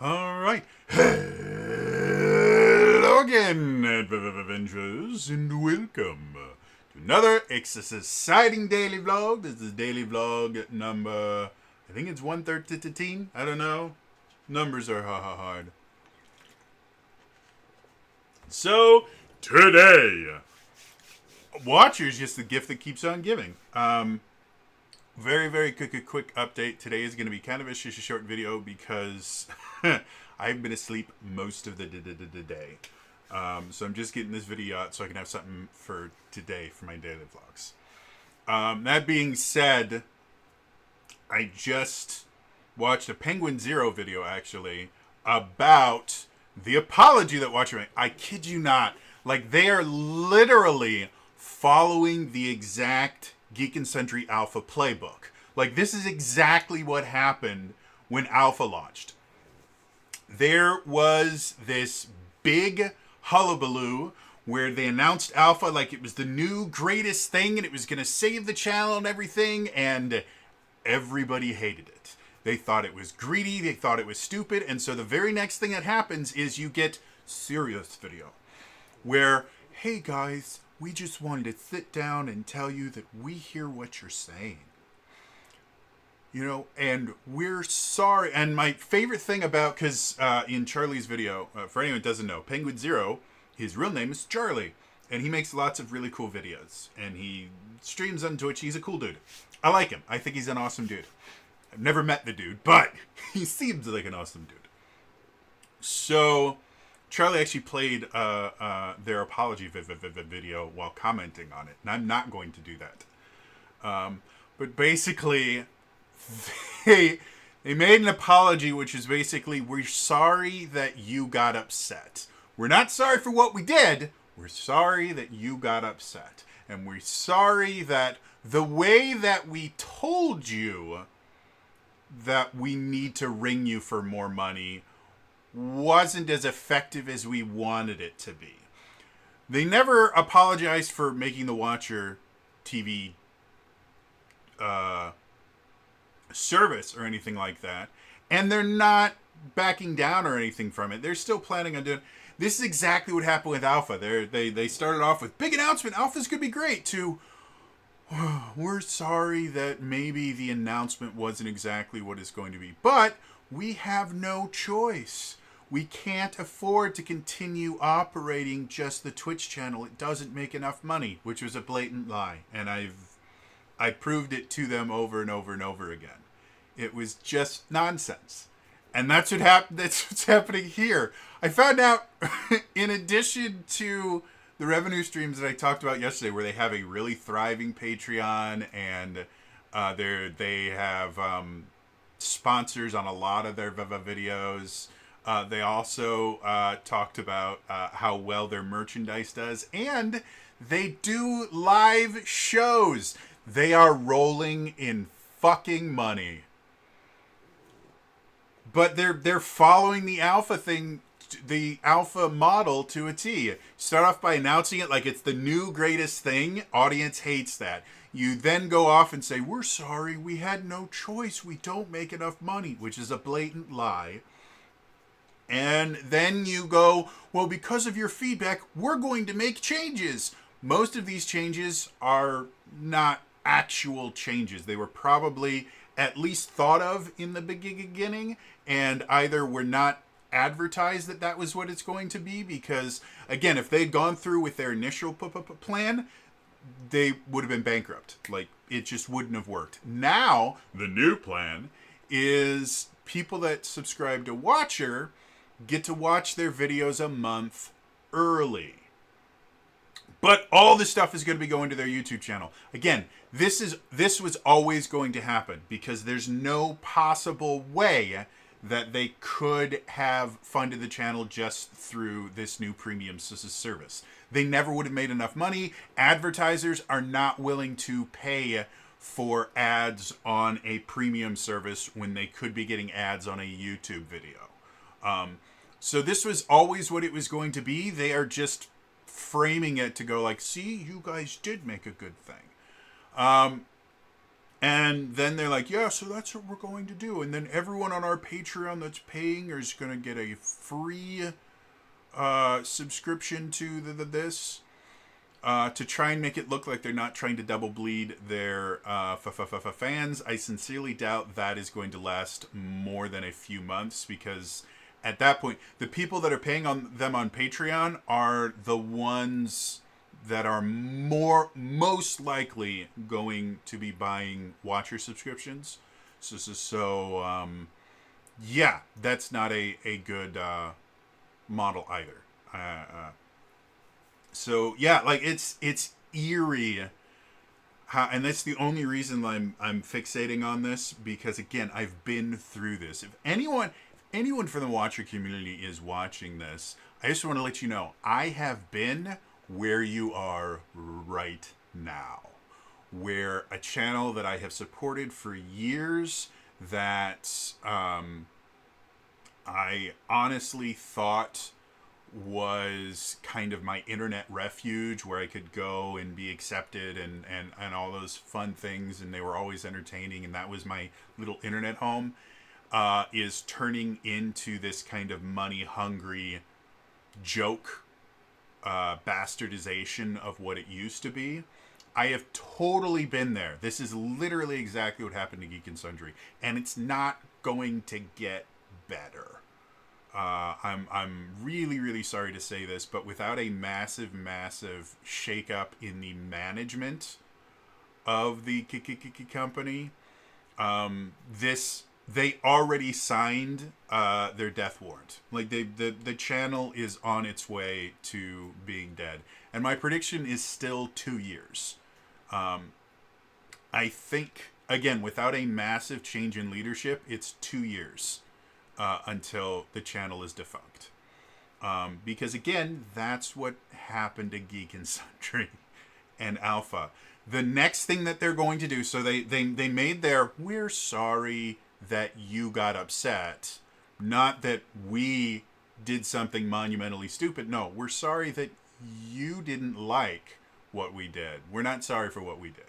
All right. Hello again, Avengers, and welcome to another exciting daily vlog. This is daily vlog number, I think it's 113. I don't know. Numbers are hard. So, today, Watcher's just the gift that keeps on giving. Very quick update. Today is going to be kind of a short video because I've been asleep most of the day. So I'm just getting this video out so I can have something for today for my daily vlogs. That being said, I just watched a Penguin Zero video actually about the apology that Watcher made. I kid you not. Like, they are literally following the exact Geek and Sundry Alpha playbook. Like, this is exactly what happened when Alpha launched. There was this big hullabaloo where they announced Alpha like it was the new greatest thing and it was going to save the channel and everything, and everybody hated it. They thought it was greedy, they thought it was stupid, and so the very next thing that happens is you get Serious Video, where, hey guys, we just wanted to sit down and tell you that we hear what you're saying. You know, and we're sorry. And my favorite thing about, because in Charlie's video, for anyone who doesn't know, Penguin Zero, his real name is Charlie. And he makes lots of really cool videos. And he streams on Twitch. He's a cool dude. I like him. I think he's an awesome dude. I've never met the dude, but he seems like an awesome dude. So Charlie actually played their apology video while commenting on it. And I'm not going to do that. But basically, they made an apology, which is basically, we're sorry that you got upset. We're not sorry for what we did. We're sorry that you got upset. And we're sorry that the way that we told you that we need to ring you for more money wasn't as effective as we wanted it to be. They never apologized for making the Watcher TV service or anything like that, and they're not backing down or anything from it. They're still planning on doing. This is exactly what happened with Alpha. They started off with big announcement. Alpha's gonna be great. To we're sorry that maybe the announcement wasn't exactly what it's going to be, but we have no choice. We can't afford to continue operating just the Twitch channel. It doesn't make enough money, which was a blatant lie, and I proved it to them over and over and over again. It was just nonsense. And that's what happened. That's what's happening here. I found out, in addition to the revenue streams that I talked about yesterday, where they have a really thriving Patreon, and they have sponsors on a lot of their videos. They also talked about how well their merchandise does, and they do live shows. They are rolling in fucking money. But they're following the Alpha thing, the Alpha model to a T. Start off by announcing it like it's the new greatest thing. Audience hates that. You then go off and say, we're sorry, we had no choice. We don't make enough money, which is a blatant lie. And then you go, well, because of your feedback, we're going to make changes. Most of these changes are not actual changes. They were probably at least thought of in the beginning, and either were not advertised that that was what it's going to be, because, again, if they'd gone through with their initial plan, they would have been bankrupt. Like, it just wouldn't have worked. Now, the new plan is people that subscribe to Watcher get to watch their videos a month early. But all this stuff is going to be going to their YouTube channel. Again, this was always going to happen, because there's no possible way that they could have funded the channel just through this new premium service. They never would have made enough money. Advertisers are not willing to pay for ads on a premium service when they could be getting ads on a YouTube video. So this was always what it was going to be. They are just framing it to go like, see, you guys did make a good thing. And then they're like, yeah, so that's what we're going to do. And then everyone on our Patreon that's paying is going to get a free subscription to this to try and make it look like they're not trying to double bleed their fans. I sincerely doubt that is going to last more than a few months, because at that point, the people that are paying on them on Patreon are the ones that are most likely going to be buying Watcher subscriptions. Yeah, that's not a good model either. So yeah, like it's eerie how, and that's the only reason I'm fixating on this, because again, I've been through this. If anyone from the Watcher community is watching this, I just want to let you know I have been where you are right now, where a channel that I have supported for years, that I honestly thought was kind of my internet refuge, where I could go and be accepted and all those fun things, and they were always entertaining, and that was my little internet home, is turning into this kind of money hungry joke bastardization of what it used to be. I have totally been there. This is literally exactly what happened to Geek and Sundry, and it's not going to get better. I'm really sorry to say this, but without a massive shakeup in the management of the company, they already signed their death warrant. Like the channel is on its way to being dead, and my prediction is still 2 years. I think, again, without a massive change in leadership, it's 2 years until the channel is defunct. Because again, that's what happened to Geek and Sundry and Alpha. The next thing that they're going to do, so they made their, we're sorry that you got upset, not that we did something monumentally stupid. No, we're sorry that you didn't like what we did. We're not sorry for what we did.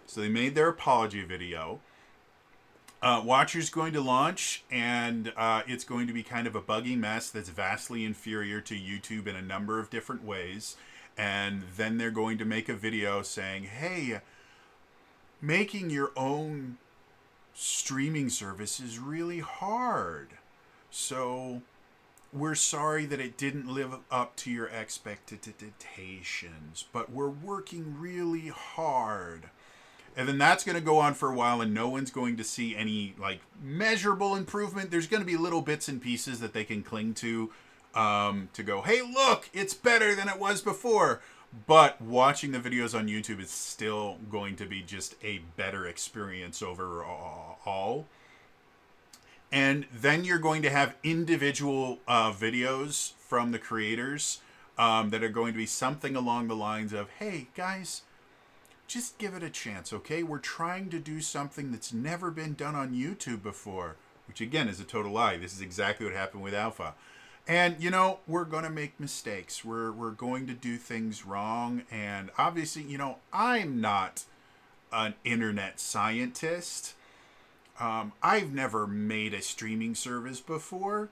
So they made their apology video. Watcher's going to launch, and it's going to be kind of a buggy mess that's vastly inferior to YouTube in a number of different ways. And then they're going to make a video saying, hey, making your own streaming service is really hard. So we're sorry that it didn't live up to your expectations, but we're working really hard. And then that's going to go on for a while, and no one's going to see any like measurable improvement. There's going to be little bits and pieces that they can cling to go, hey, look, it's better than it was before. But watching the videos on YouTube is still going to be just a better experience overall. And then you're going to have individual videos from the creators that are going to be something along the lines of, hey, guys, just give it a chance, okay? We're trying to do something that's never been done on YouTube before, which again is a total lie. This is exactly what happened with Alpha. And, you know, we're going to make mistakes. We're going to do things wrong. And obviously, you know, I'm not an internet scientist. I've never made a streaming service before.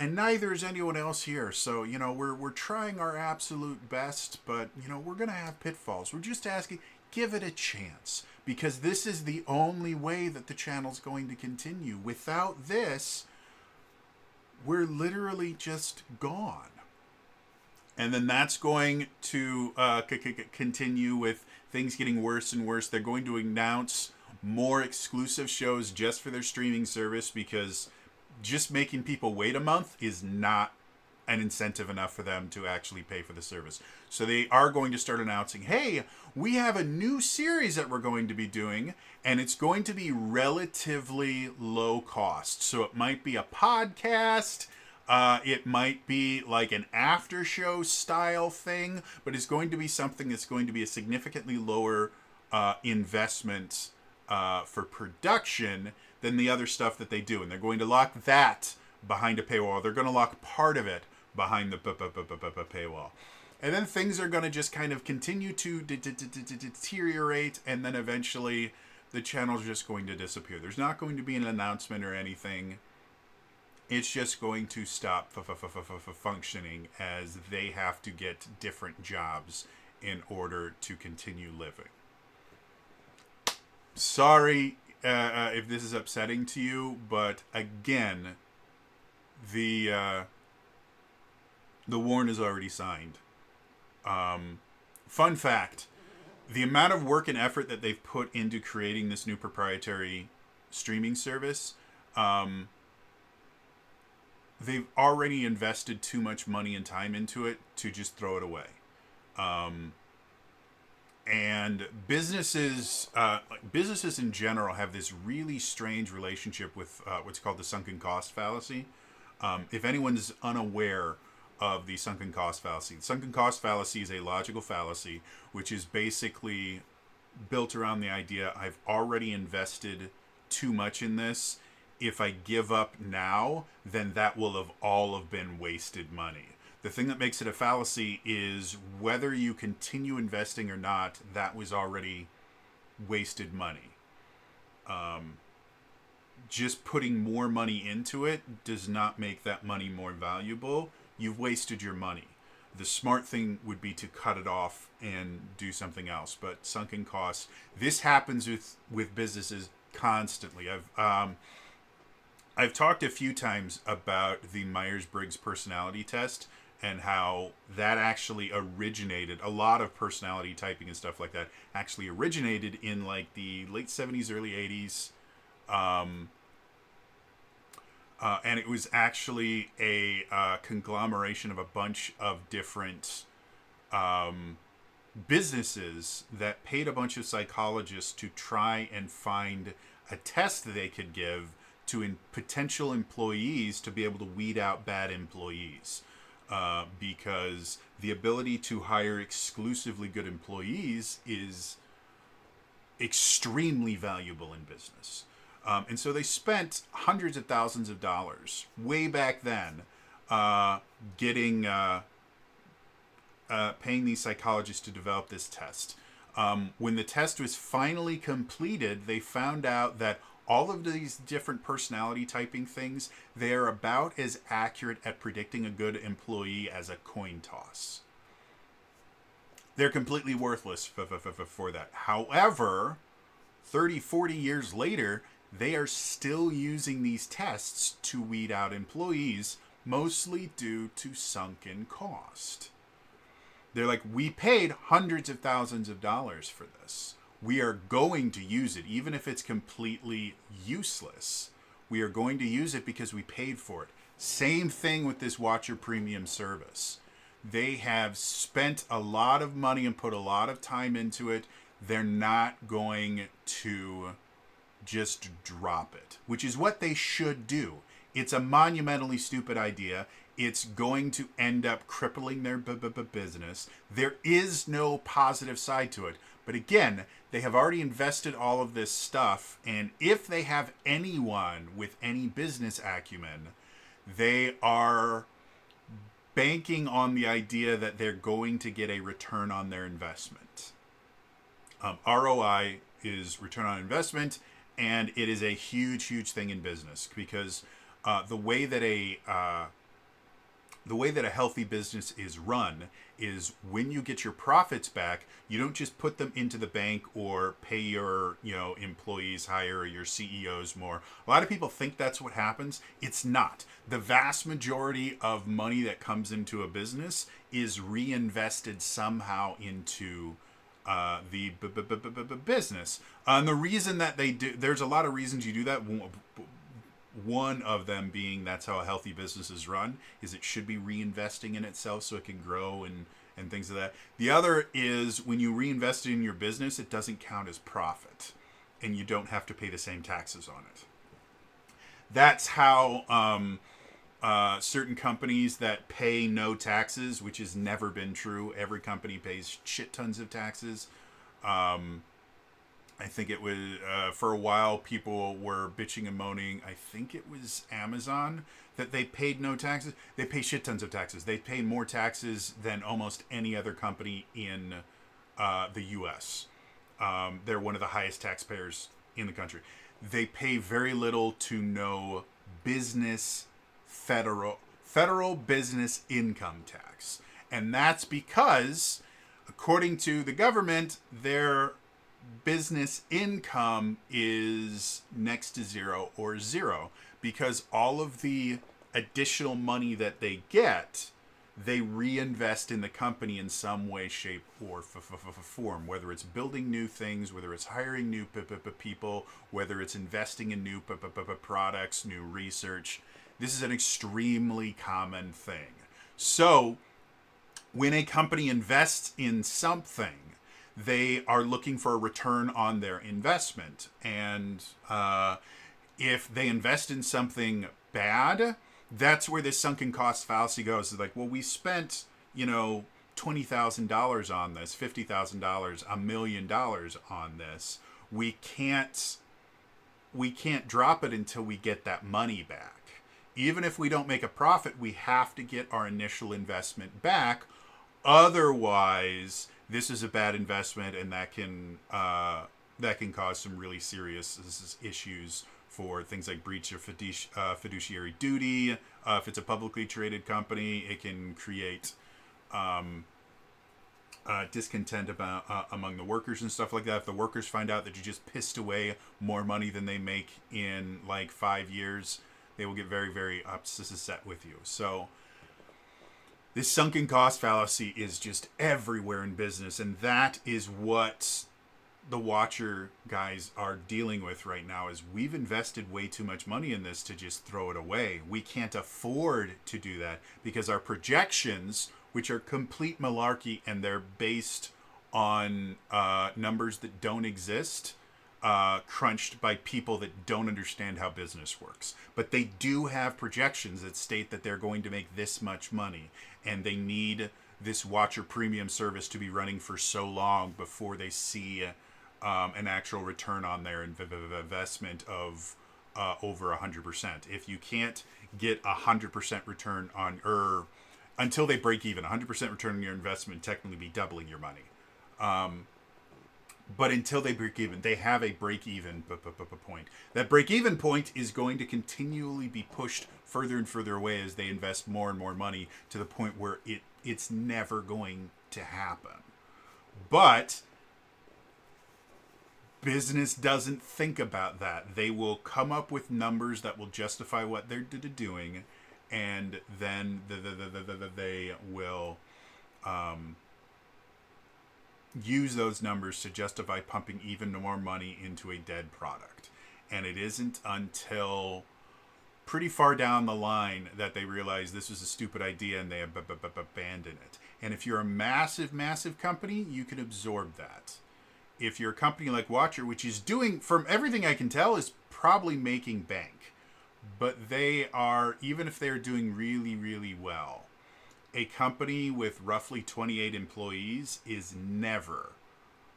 And neither is anyone else here. So, you know, we're trying our absolute best, but, you know, we're going to have pitfalls. We're just asking, give it a chance, because this is the only way that the channel's going to continue. Without this, we're literally just gone. And then that's going to continue with things getting worse and worse. They're going to announce more exclusive shows just for their streaming service, because just making people wait a month is not an incentive enough for them to actually pay for the service. So they are going to start announcing, hey, we have a new series that we're going to be doing, and it's going to be relatively low cost. So it might be a podcast, it might be like an after show style thing, but it's going to be something that's going to be a significantly lower investment for production than the other stuff that they do. And they're going to lock that behind a paywall. They're going to lock part of it behind the paywall. And then things are going to just kind of continue to deteriorate, and then eventually the channel's just going to disappear. There's not going to be an announcement or anything. It's just going to stop functioning as they have to get different jobs in order to continue living. Sorry if this is upsetting to you, but again, the warrant is already signed. Fun fact, the amount of work and effort that they've put into creating this new proprietary streaming service, they've already invested too much money and time into it to just throw it away. And businesses in general have this really strange relationship with what's called the sunken cost fallacy. If anyone's unaware of the sunken cost fallacy, the sunken cost fallacy is a logical fallacy, which is basically built around the idea I've already invested too much in this. If I give up now, then that will have all have been wasted money. The thing that makes it a fallacy is whether you continue investing or not, that was already wasted money. Just putting more money into it does not make that money more valuable. You've wasted your money. The smart thing would be to cut it off and do something else. But sunken costs, this happens with businesses constantly. I've talked a few times about the Myers-Briggs personality test and how that actually originated, a lot of personality typing and stuff like that actually originated in like the late 70s, early 80s. And it was actually a conglomeration of a bunch of different businesses that paid a bunch of psychologists to try and find a test that they could give to potential employees to be able to weed out bad employees. Because the ability to hire exclusively good employees is extremely valuable in business. And so they spent hundreds of thousands of dollars way back then paying these psychologists to develop this test. When the test was finally completed, they found out that all of these different personality typing things, they are about as accurate at predicting a good employee as a coin toss. They're completely worthless for that. However, 30, 40 years later, they are still using these tests to weed out employees, mostly due to sunken cost. They're like, we paid hundreds of thousands of dollars for this. We are going to use it, even if it's completely useless. We are going to use it because we paid for it. Same thing with this Watcher Premium service. They have spent a lot of money and put a lot of time into it. They're not going to just drop it, which is what they should do. It's a monumentally stupid idea. It's going to end up crippling their business. There is no positive side to it. But again, they have already invested all of this stuff, and if they have anyone with any business acumen, they are banking on the idea that they're going to get a return on their investment. ROI is return on investment, and it is a huge, huge thing in business because the way that a healthy business is run is when you get your profits back, you don't just put them into the bank or pay your employees higher or your CEOs more. A lot of people think that's what happens. It's not. The vast majority of money that comes into a business is reinvested somehow into the business. And the reason that they do, there's a lot of reasons you do that. One of them being that's how a healthy business is run, is it should be reinvesting in itself so it can grow and things of that. The other is when you reinvest in your business, it doesn't count as profit and you don't have to pay the same taxes on it. That's how certain companies that pay no taxes, which has never been true. Every company pays shit tons of taxes. I think it was, for a while, people were bitching and moaning. I think it was Amazon that they paid no taxes. They pay shit tons of taxes. They pay more taxes than almost any other company in the U.S. They're one of the highest taxpayers in the country. They pay very little to no business federal business income tax. And that's because, according to the government, their business income is next to zero or zero, because all of the additional money that they get, they reinvest in the company in some way, shape, or form. Whether it's building new things, whether it's hiring new people, whether it's investing in new products, new research. This is an extremely common thing. So, when a company invests in something, they are looking for a return on their investment. And if they invest in something bad, that's where this sunken cost fallacy goes. It's like, well, we spent, $20,000 on this, $50,000, $1 million on this. We can't drop it until we get that money back. Even if we don't make a profit, we have to get our initial investment back. Otherwise, this is a bad investment, and that can cause some really serious issues for things like breach of fiduciary duty. If it's a publicly traded company, it can create discontent among the workers and stuff like that. If the workers find out that you just pissed away more money than they make in like 5 years, they will get very, very upset with you. So this sunken cost fallacy is just everywhere in business, and that is what the Watcher guys are dealing with right now. Is we've invested way too much money in this to just throw it away. We can't afford to do that because our projections, which are complete malarkey, and they're based on numbers that don't exist, crunched by people that don't understand how business works. But they do have projections that state that they're going to make this much money, and they need this Watcher premium service to be running for so long before they see an actual return on their investment of over 100%. If you can't get 100% return on, until they break even, 100% return on your investment, technically be doubling your money. But until they break even, they have a break-even point. That break-even point is going to continually be pushed further and further away as they invest more and more money, to the point where it's never going to happen. But business doesn't think about that. They will come up with numbers that will justify what they're doing, and then they will use those numbers to justify pumping even more money into a dead product. And it isn't until pretty far down the line that they realize this was a stupid idea, and they abandon it. And if you're a massive, massive company, you can absorb that. If you're a company like Watcher, which is doing, from everything I can tell, is probably making bank, but they are, even if they're doing really, really well, a company with roughly 28 employees is never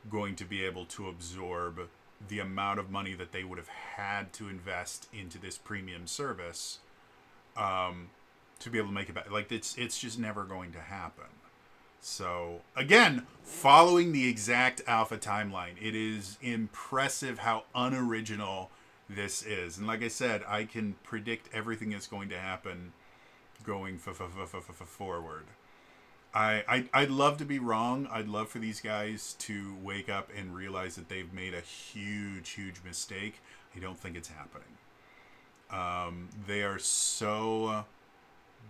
going to be able to absorb the amount of money that they would have had to invest into this premium service to be able to make it back. Like, it's just never going to happen. So, again, following the exact alpha timeline, it is impressive how unoriginal this is. And like I said, I can predict everything that's going to happen going forward. I'd love to be wrong. I'd love for these guys to wake up and realize that they've made a huge, huge mistake. I don't think it's happening. They are so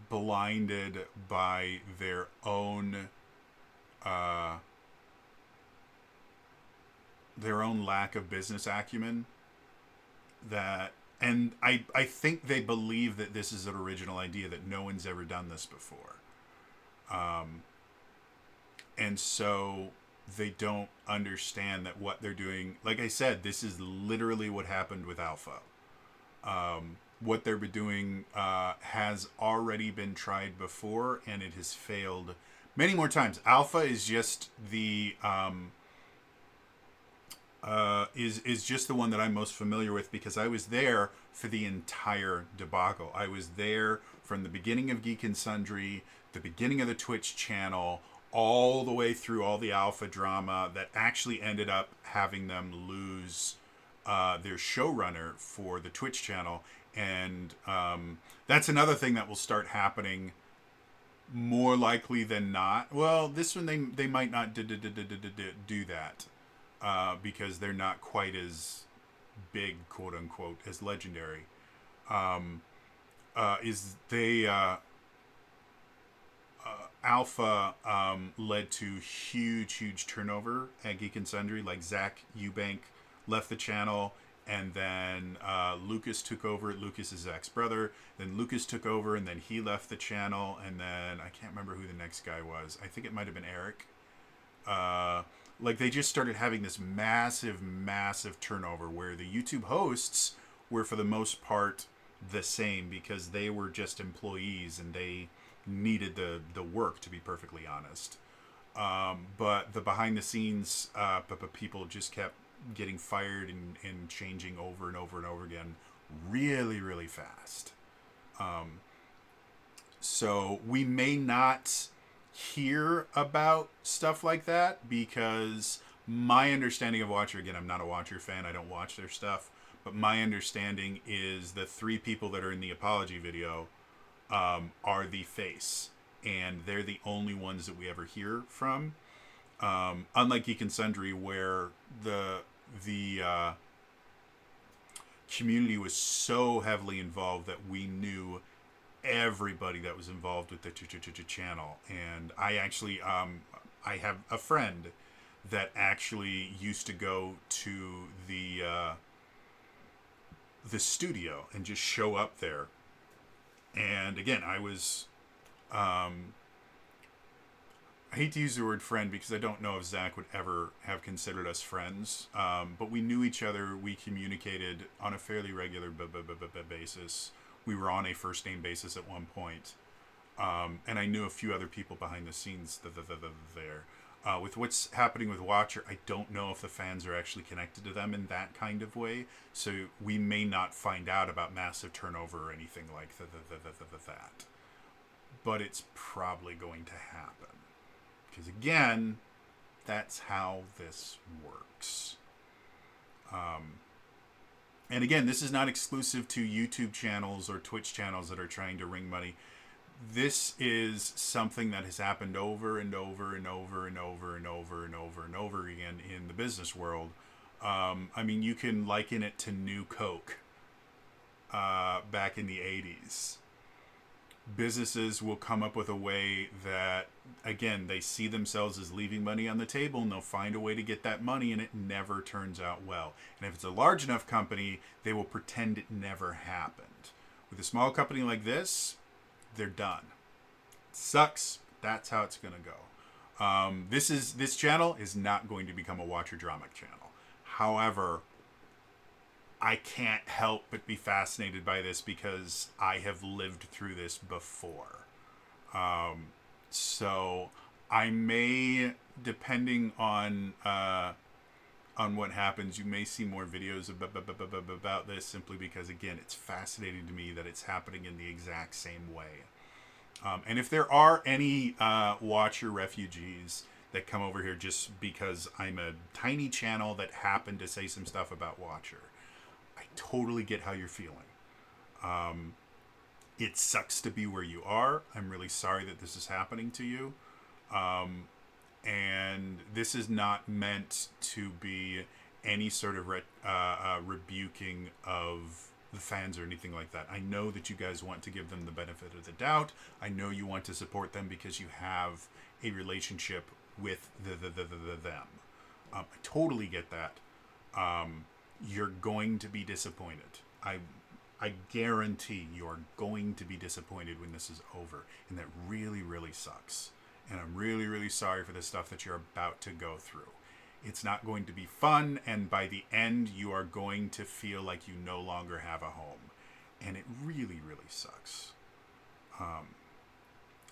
blinded by their own lack of business acumen that, and I think they believe that this is an original idea, that no one's ever done this before. And so they don't understand that what they're doing, like I said, this is literally what happened with Alpha. What they're doing has already been tried before, and it has failed many more times. Alpha is just the is just the one that I'm most familiar with, because I was there for the entire debacle. I was there from the beginning of Geek and Sundry, the beginning of the Twitch channel, all the way through all the Alpha drama that actually ended up having them lose their showrunner for the Twitch channel, and that's another thing that will start happening more likely than not. Well, this one they might not do that because they're not quite as big, quote unquote, as Legendary. Is they Alpha led to huge turnover at Geek and Sundry. Like Zach Eubank left the channel, and then Lucas took over. Lucas is Zach's brother. Then Lucas took over, and then he left the channel. And then I can't remember who the next guy was. I think it might have been Eric. Like they just started having this massive turnover where the YouTube hosts were for the most part the same because they were just employees and they needed the work, to be perfectly honest. But the behind the scenes people just kept getting fired and changing over and over again really fast. So we may not hear about stuff like that because my understanding of Watcher, again, I'm not a Watcher fan, I don't watch their stuff, but my understanding is the 3 people that are in the apology video are the face, and they're the only ones that we ever hear from. Unlike Geek and Sundry, where the community was so heavily involved that we knew everybody that was involved with the channel. And I actually I have a friend that actually used to go to the studio and just show up there. And again, I was I hate to use the word friend because I don't know if Zach would ever have considered us friends, but we knew each other. We communicated on a fairly regular basis. We were on a first name basis at one point, and I knew a few other people behind the scenes there. With what's happening with Watcher, I don't know if the fans are actually connected to them in that kind of way, so we may not find out about massive turnover or anything like that. But it's probably going to happen. Because again, that's how this works. And again, this is not exclusive to YouTube channels or Twitch channels that are trying to wring money. This is something that has happened over and over again in the business world. I mean, you can liken it to New Coke back in the 80s. Businesses will come up with a way that, again, they see themselves as leaving money on the table, and they'll find a way to get that money, and it never turns out well. And if it's a large enough company, they will pretend it never happened. With a small company like this, they're done. It sucks. That's how it's going to go. This channel is not going to become a Watcher Drama channel. However, I can't help but be fascinated by this because I have lived through this before. So I may, depending on what happens, you may see more videos about this simply because, again, it's fascinating to me that it's happening in the exact same way. And if there are any Watcher refugees that come over here just because I'm a tiny channel that happened to say some stuff about Watcher, I totally get how you're feeling. It sucks to be where you are. I'm really sorry that this is happening to you. And this is not meant to be any sort of rebuking of the fans or anything like that. I know that you guys want to give them the benefit of the doubt. I know you want to support them because you have a relationship with them. I totally get that. You're going to be disappointed. I guarantee you're going to be disappointed when this is over. And that really sucks. And I'm really sorry for the stuff that you're about to go through. It's not going to be fun, and by the end, you are going to feel like you no longer have a home. And it really sucks.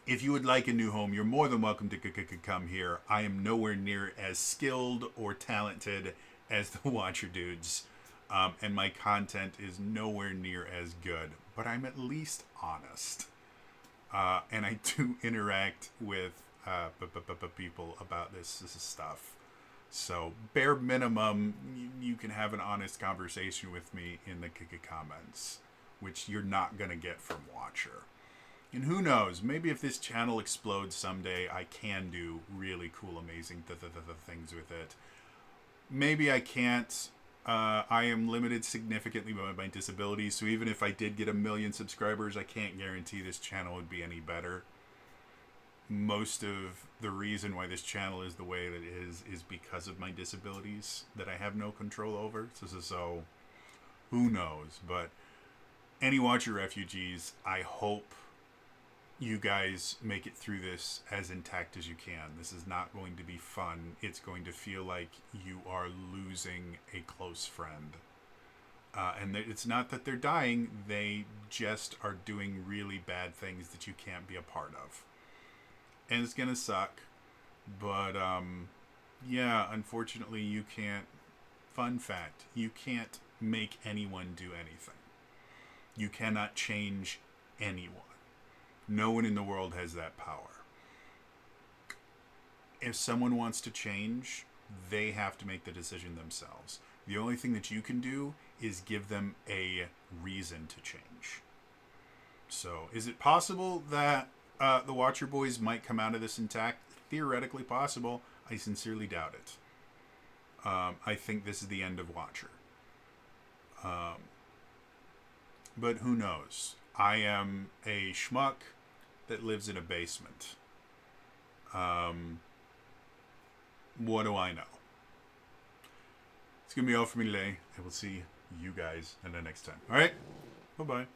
If you would like a new home, you're more than welcome to come here. I am nowhere near as skilled or talented as the Watcher dudes, and my content is nowhere near as good, but I'm at least honest. And I do interact with people about this stuff. So, bare minimum, you can have an honest conversation with me in the comments, which you're not going to get from Watcher. And who knows, maybe if this channel explodes someday, I can do really cool, amazing things with it. Maybe I can't. I am limited significantly by my disability, so even if I did get 1 million subscribers, I can't guarantee this channel would be any better. Most of the reason why this channel is the way that it is because of my disabilities that I have no control over. So who knows? But any Watcher refugees, I hope you guys make it through this as intact as you can. This is not going to be fun. It's going to feel like you are losing a close friend. And it's not that they're dying, they just are doing really bad things that you can't be a part of. And it's going to suck. But, yeah, unfortunately, you can't. Fun fact, you can't make anyone do anything. You cannot change anyone. No one in the world has that power. If someone wants to change, they have to make the decision themselves. The only thing that you can do is give them a reason to change. So, is it possible that the Watcher boys might come out of this intact? Theoretically possible. I sincerely doubt it. I think this is the end of Watcher. But who knows? I am a schmuck that lives in a basement. What do I know? It's going to be all for me today. I will see you guys in the next time. All right? Bye-bye.